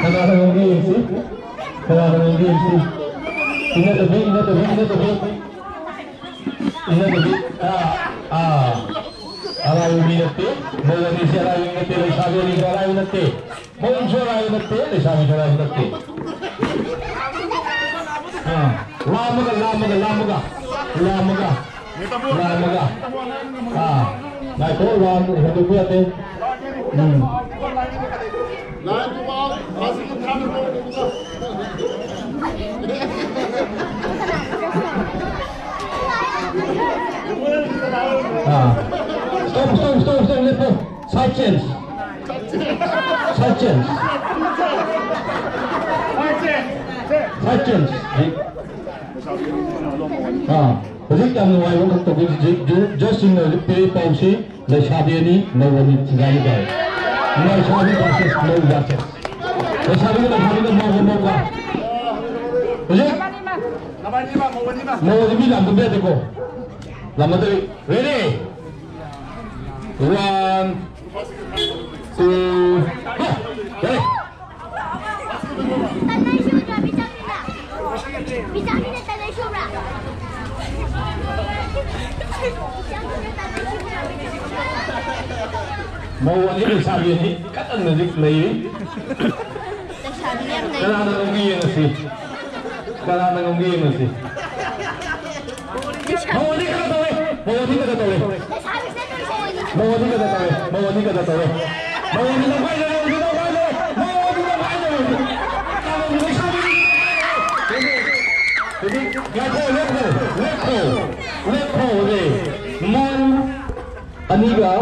Kenapa ngomong sih? Kenapa ngomong sih? Ingat lebih. Alawi minute, Melani Alawi minute, Sabi Alawi minute, Monjo Alawi minute, Sabi Alawi minute. Lamaga. Nah itu lam satu buat deh. Stop, lepo. Side chance. Hujik yang nuai untuk tubuh just in the pay pausi le shabi ni nawani tinggali gay. Nuai shabi proses mau jatuh. Le shabi mau ka. Hujik? Mau ni lam tu biar teko. Lama tu ready. 1, 2, go. Mau ini sabi ni katan nazik lagi. Kalau nanggi sih. Mau ni kata tahu. Mau ni kata tahu. Aniga,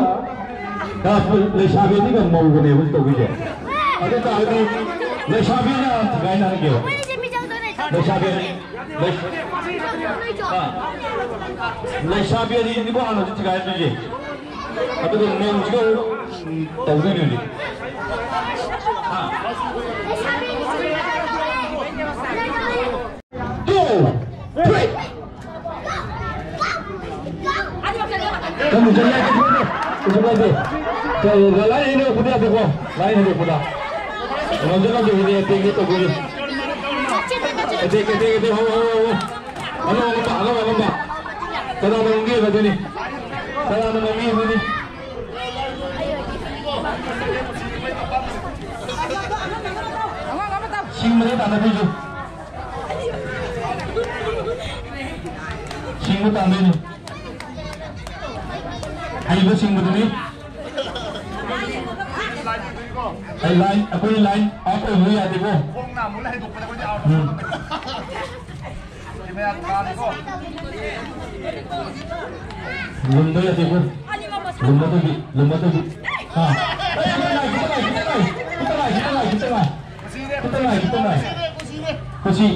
kalau lesabi ni kan mau gune untuk kita. Ada tak ini lesabi na gaya nak kau? Lesabi ni bukan orang tu gaya tu je. Atau tu mau juga tahu ni. 2, 3. Kamu jangan lagi. Kalau lain ini punya tu kau, lain ini punya. Kalau jangan tu ini tinggi tu guru. Kete, halo. Kalau mengi macam ni. Sing mana tak ada tuju. Sing mana tak ada ni. Ayo sing betul ni. Line, aku ni line, aku ni ada ko. Lumba ya ko. Lumba tu. Ha. Kita lai. Kursi.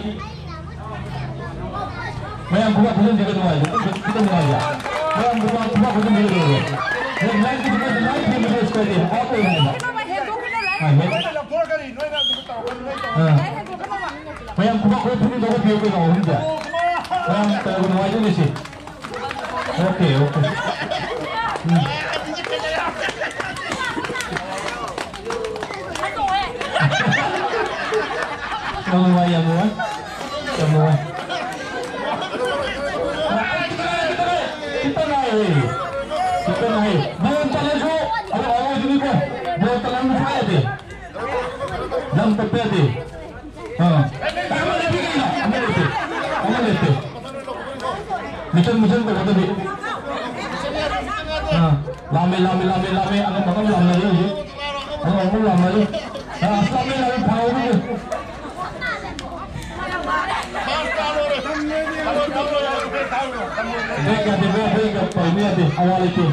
Mayang buka pun juga tu aja. Kita mulai ya. Mayang buka pun juga tu. Line kita sekali. Apa ini? Mayang buka pun juga tu kau hujah. Mayang terlalu muai tu sih. Okay. Semua. Kita naik. Mau jalan so, awak ini ko. Mau jalan apa deh? Jam tepat deh. Amal itu. Mission ko kata deh. Lame. Ang bakal lame lagi. Ang lame lagi. Lame lagi pau ni. देखा पहले आते awal itu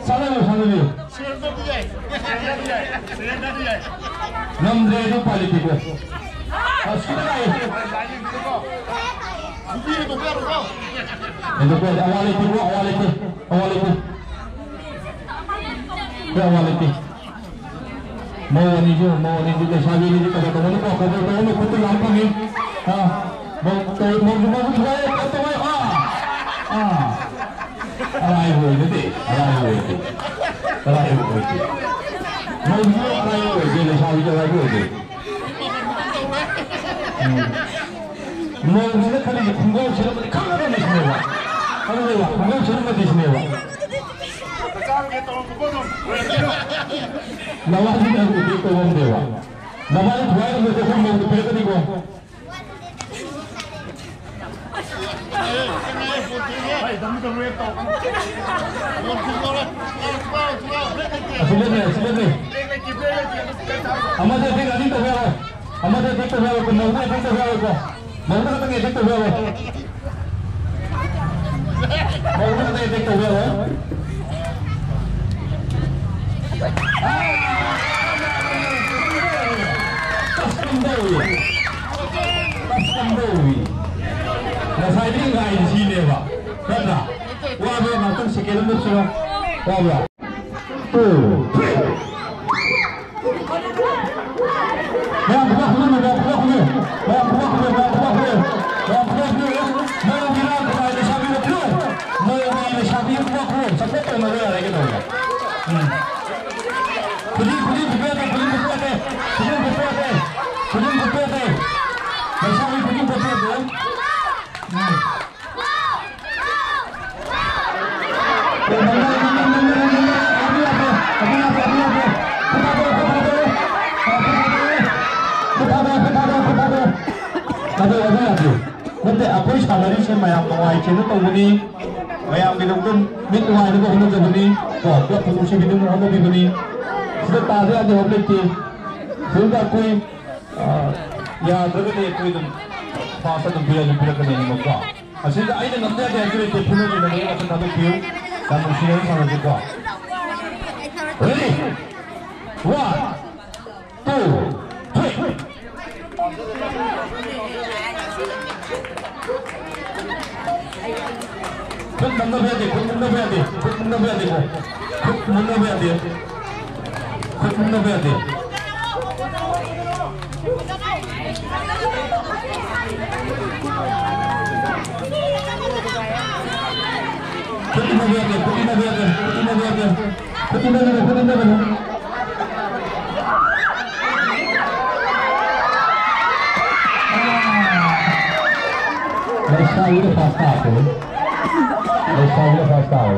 sana dia nam redo politiko kita lain itu awal itu mau ni juga sabi ni kita tahu ni kau betul lampang ni mau juga kata alai boleh Terakhir itu. Mau dua orang itu, dia sahaja lagi itu. Mau mana kali kumau cerita ni kamera ni semua. Kalau ni wah, kumau cerita ni semua. Nawar ni aku di kolom dewa. Nawar ni dua orang itu kumau tu pergi ni kau. Sebenarnya. Amat ada yang tu berapa? Amat ada yang tu berapa? Mau ada yang tu berapa? Mau ada yang tu berapa? Mau ada yang tu berapa? Paskambawi. Nasa ini nggak di sini pak. Kata, wah dia makan sekian musuh. Wah. Nanti apa yang salary saya mayam mawai cina tahu ni, mayam minum tu minum mawai ni kau hendak jadi, kau apa fungsi minum mawai ni bini, sudah tahu ada apa lagi, sudah koi, ya berapa ni koi tu, fasa tu bila kena ni muka, asyik ada nanti ada yang kira punya ni nanti akan tahu kau, dan fungsi ni sama juga. Ready, 1, 2, 3. खुद बंदा भैया दे, खुद बंदा भैया दे, खुद बंदा भैया दे, खुद बंदा भैया दे, खुद बंदा भैया दे। खुद बंदा भैया दे, खुद बंदा भैया दे, खुद बंदा भैया दे, खुद बंदा भैया दे, खुद बंदा भैया दे। Let's try the first half. Let's try the first half.